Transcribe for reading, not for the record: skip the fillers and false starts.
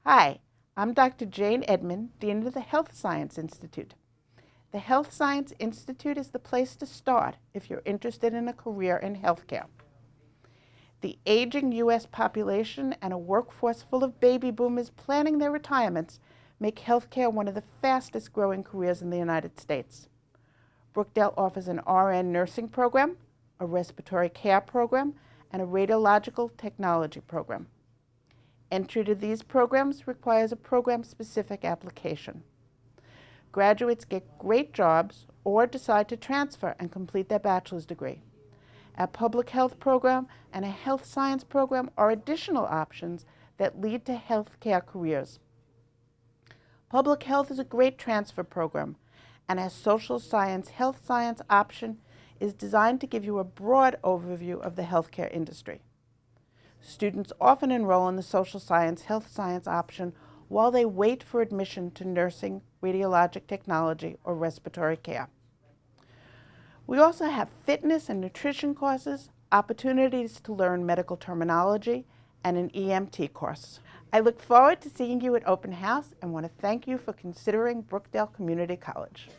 Hi, I'm Dr. Jayne Edman, Dean of the Health Science Institute. The Health Science Institute is the place to start if you're interested in a career in healthcare. The aging U.S. population and a workforce full of baby boomers planning their retirements make healthcare one of the fastest growing careers in the United States. Brookdale offers an RN nursing program, a respiratory care program, and a radiological technology program. Entry to these programs requires a program-specific application. Graduates get great jobs or decide to transfer and complete their bachelor's degree. A public health program and a health science program are additional options that lead to healthcare careers. Public health is a great transfer program, and a social science health science option is designed to give you a broad overview of the healthcare industry. Students often enroll in the social science health science option while they wait for admission to nursing, radiologic technology, or respiratory care. We also have fitness and nutrition courses, opportunities to learn medical terminology, and an EMT course. I look forward to seeing you at Open House and want to thank you for considering Brookdale Community College.